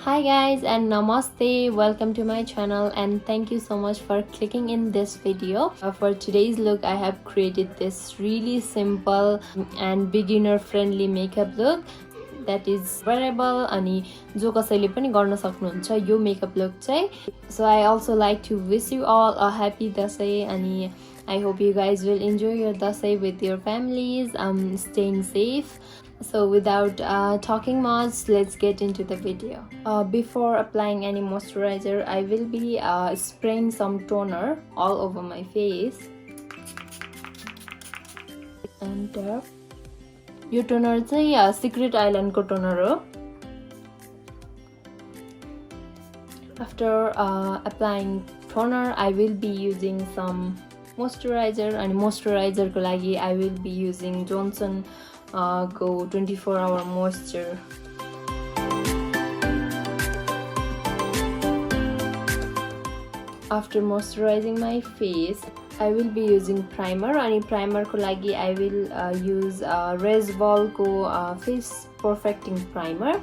Hi guys and namaste, welcome to my channel and thank you so much for clicking in this video. For today's look I have created this really simple and beginner friendly makeup look that is wearable अनि जो कसैले पनि गर्न सक्नुहुन्छ यो makeup look चाहिँ. So I also like to wish you all a happy Dashain अनि I hope you guys will enjoy your Dashain with your families, staying safe. So without talking much, let's get into the video. Before applying any moisturizer, I will be spraying some toner all over my face. And यो toner चाहिँ Secret Island को toner हो. After applying toner, I will be using some moisturizer and moisturizer को लागि I will be using Johnson Go 24-hour moisture. After moisturizing my face, I will be using primer and primer ko lagi I will use Resball ko face perfecting primer.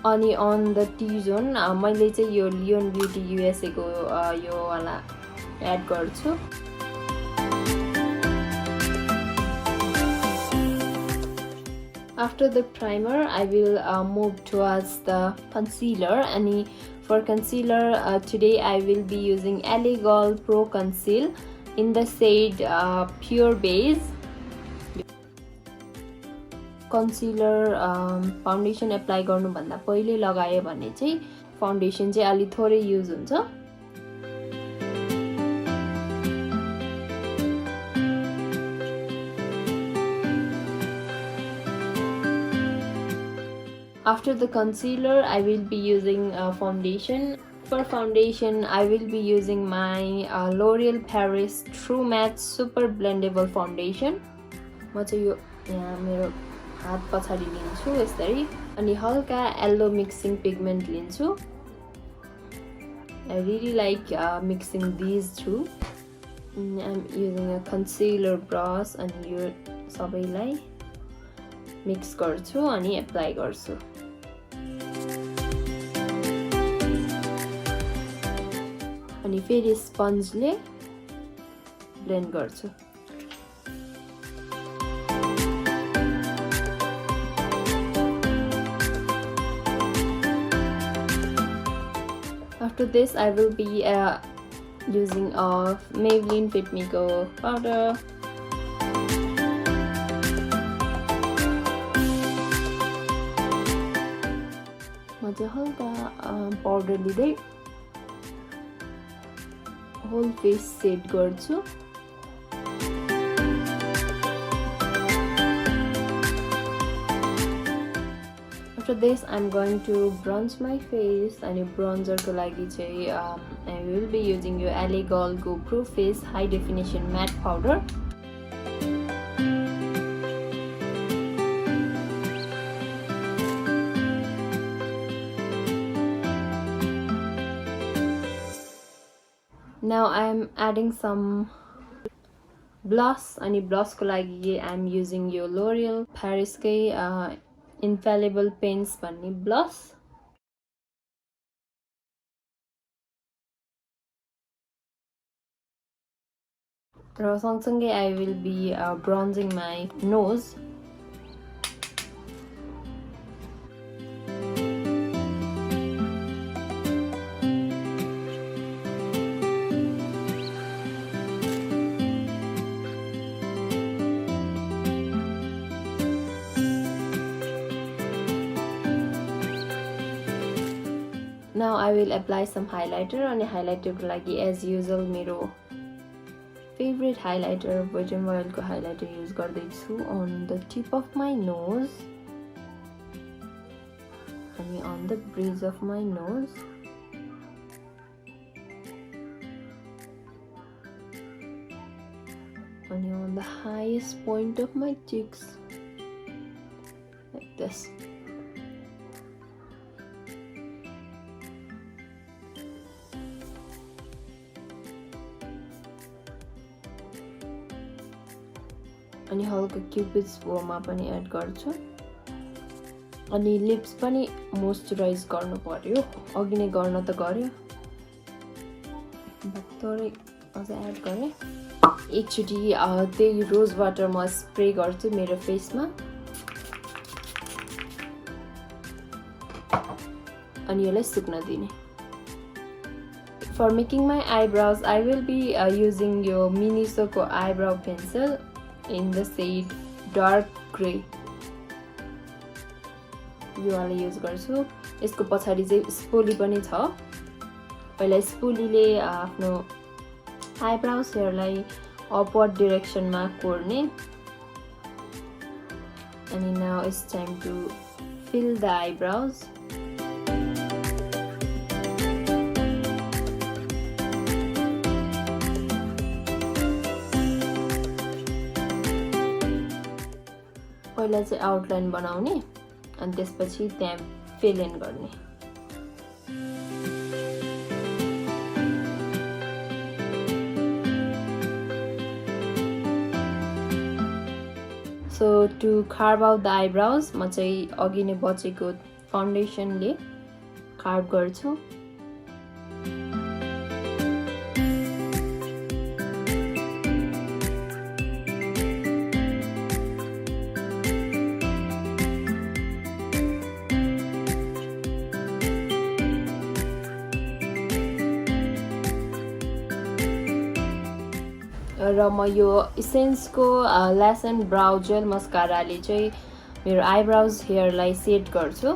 अनि on the T-zone मैले चाहिँ यो Leon Beauty USA को यो वाला add गर्छु. After the primer, I will move towards the concealer. And for concealer, today I will be using LA Gold Pro Conceal in the shade Pure Beige. Concealer foundation apply गर्नु भन्दा पहिले लगाए भने चाहिँ foundation चाहिँ अलि थोरै युज हुन्छ. After the concealer, I will be using foundation. For foundation, I will be using my L'Oreal Paris True Matte Super Blendable Foundation. म चाहिँ यो यहाँ मेरो हात पछाडी लिन्छु यसरी अनि हल्का yellow mixing pigment लिन्छु. I really like mixing these two. I'm using a concealer brush and यो सबैलाई mix गर्छु अनि apply गर्छु. अनि फेरि sponge ले blend गर्छु. After this, I will be using Maybelline Fit Me Go powder. म चाहिँ हल्का पाउडर लिँदै whole face set गर्छु. After this, I'm going to bronze my face and bronzer ko lagi chai I will be using your LA Gold Go Pro Face High Definition Matte Powder. Now I'm adding some blush and blush ko lagi I'm using your L'Oreal Paris kai Infallible Paints भन्ने blush. र सँगसँगै I will be bronzing my nose. Now I will apply some highlighter and highlighter ko lagi as usual मेरो favorite highlighter Virgin Oil ko highlighter use गर्दैछु on the tip of my nose and on the bridge of my nose. And on the highest point of my cheeks like this. अनि हल्का क्युपिड्स बोमा पनि add गर्छु अनि lips पनि moisturise गर्नु पर्यो अघि नै गर्न त गर्यो थोरै अझ एड गरे एकचोटी त्यही रोज वाटर म स्प्रे गर्छु मेरो फेसमा अनि यसलाई सुक्न दिने For making my eyebrows, I will be using your Miniso eyebrow pencil in the shade dark grey. यो वाला युज गर्छु यसको पछाडी चाहिँ स्पोली पनि छ पहिला स्पोलीले आफ्नो आइब्रोज हेयरलाई अपवर्ड डाइरेक्सनमा कोर्ने अनि now it's time to fill the eyebrows. पहिला चाहिँ आउटलाइन बनाउने अनि त्यसपछि त्यहाँ फिल इन गर्ने So to carve out the eyebrows म चाहिँ अघि नै बचेको फाउन्डेसनले कार्भ गर्छु र म यो इसेन्सको ल्यास एन्ड ब्राउ जेल मस्काराले चाहिँ मेरो आइब्रोज हेयरलाई सेट गर्छु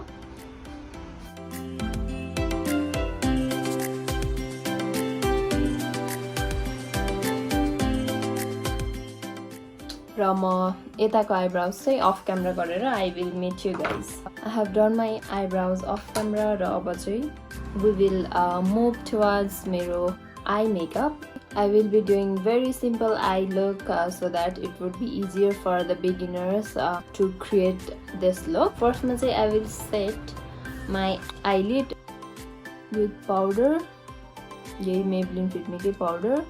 र म यताको आइब्रोज चाहिँ अफ क्यामेरा गरेर I will meet you guys I have done my eyebrows off camera र अब चाहिँ वी विल मुभ टुवर्ड्स मेरो eye makeup I will be doing very simple eye look so that it would be easier for the beginners to create this look. First, I will set my eyelid with powder. This Maybelline Fit Me powder.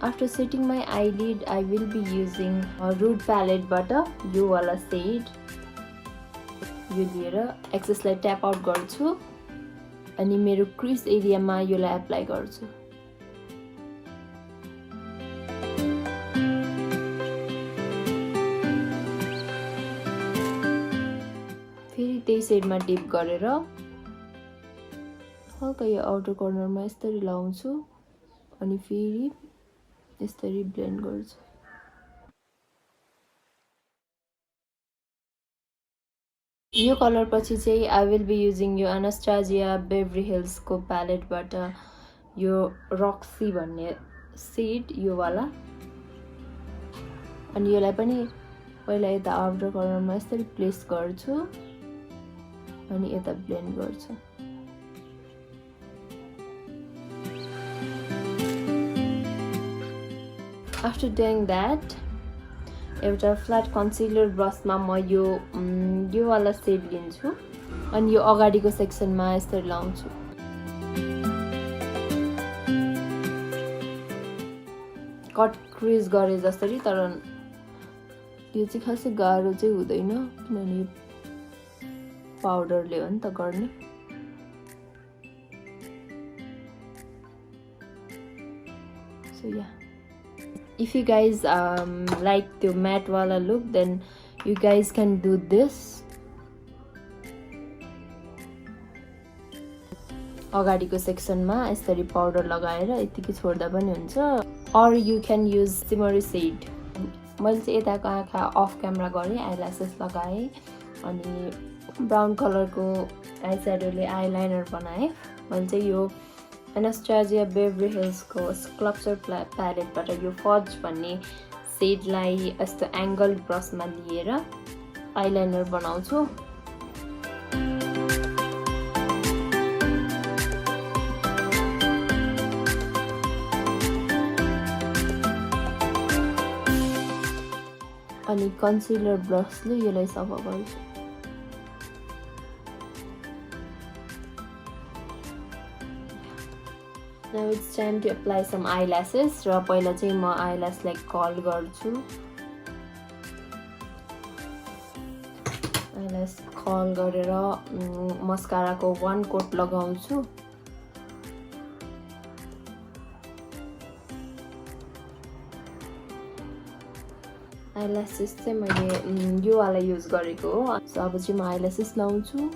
After setting my eyelid, I will be using a Rude palette butter. यो वाला shade. यो लिएर एक्सेसलाई tap out गर्छु अनि मेरो crease एरियामा योलाई apply गर्छु फेरि त्यही सेडमा डिप गरेर हल्का यो आउटर कर्नरमा यसरी लाउँछु अनि फेरि यसरी ब्लेन्ड गर्छु यो कलर पछि चाहिँ आई विल बी युजिङ यो एनास्टासिया बेभरी हिल्स को प्यालेटबाट यो रक्सी भन्ने सेड यो वाला अनि यसलाई पनि पहिला यता आउटर कर्नरमा यसरी प्लेस गर्छु अनि यता ब्लेन्ड गर्छु आफ्टर डुइङ दैट एउटा फ्ल्याट कन्सिलर ब्रसमा म यो वाला सेड लिन्छु अनि यो अगाडिको सेक्सनमा यसरी लाउँछु कट क्रिज गरे जसरी तर यो चाहिँ खासै गाह्रो चाहिँ हुँदैन किनभने पाउडरले हो नि त गर्ने so yeah if you guys like the matte wala look then you guys can do this अगाडिको सेक्सनमा यसरी पाउडर लगाएर यतिकै छोड्दा पनि हुन्छ or you can use shimmery shade मैले चाहिँ यताको आँखा अफ क्यामेरा गरे आइल्यासेस लगाए अनि ब्राउन कलरको आई स्याडोले आइलाइनर बनाए मैले चाहिँ यो एनास्टासिया बेभरी हिल्स को स्कल्पचर प्यालेटबाट यो फज भन्ने सेडलाई यस्तो एंगल ब्रसमा लिएर आइलाइनर बनाउँछु अनि कन्सिलर ब्रसले यसलाई सफा गर्छु Now it's time to apply some eyelashes. र पहिला चाहिँ म eyelashes like curl गर्छु. Eyelash curl गरेर mascara को one coat लगाउँछु. Eyelashes चाहिँ मैले यो वाला युज गरेको हो. सो अब चाहिँ म eyelashes लाउँछु.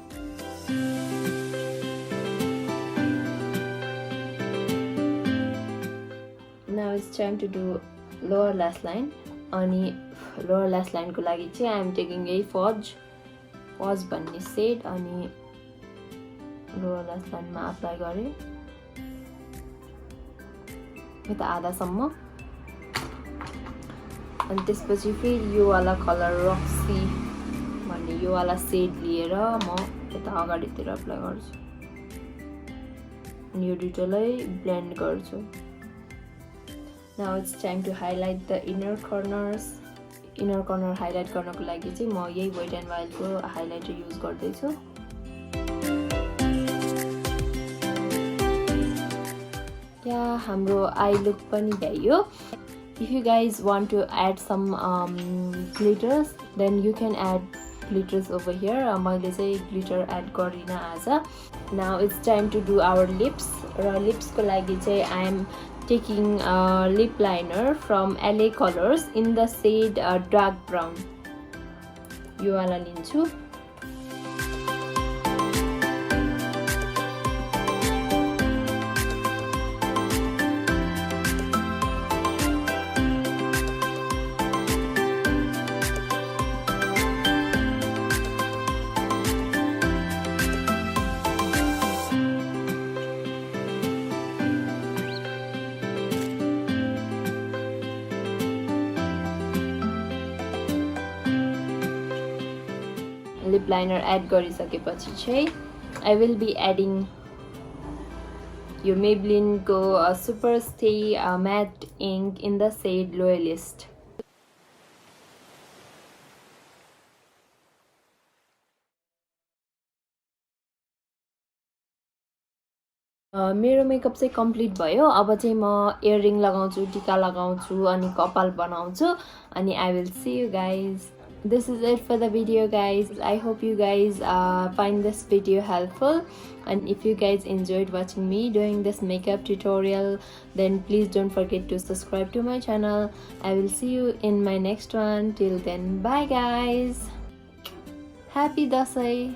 Now it's time to do lower lash line. अनि lower lash line को लागि चाहिँ I am taking a fudge भन्ने shade अनि lower lash line मा apply गरे. यता आधासम्म. अनि त्यसपछि फेरि यो वाला कलर रक्सी भन्ने यो वाला shade लिएर म यता अगाडितिर apply गर्छु. अनि यो दुईटैलाई blend गर्छु. Now it's time to highlight the inner corners. Inner corner highlight गर्नको लागि चाहिँ म यही Wet n Wild को highlighter युज गर्दै छु. Yeah, हाम्रो eye look पनि भ्यायो. If you guys want to add some glitters, then you can add glitters over here. मैले चाहिँ glitter add गरिन आज. Now it's time to do our lips. र lips को लागि चाहिँ I am taking a lip liner from LA Colors in the shade dark brown. यो वाला लिन्छु. Lip liner add गरिसकेपछि चाहिँ I will be adding यो Maybelline को Super Stay Matte Ink in the shade Loyalist. मेरो मेकअप चाहिँ complete भयो. अब चाहिँ म इयररिङ लगाउँछु, टिका लगाउँछु अनि कपाल बनाउँछु अनि I will see you guys. This is it for the video, guys. I hope you guys find this video helpful, and if you guys enjoyed watching me doing this makeup tutorial, then please don't forget to subscribe to my channel. I will see you in my next one. Till then, bye guys. Happy Dashain.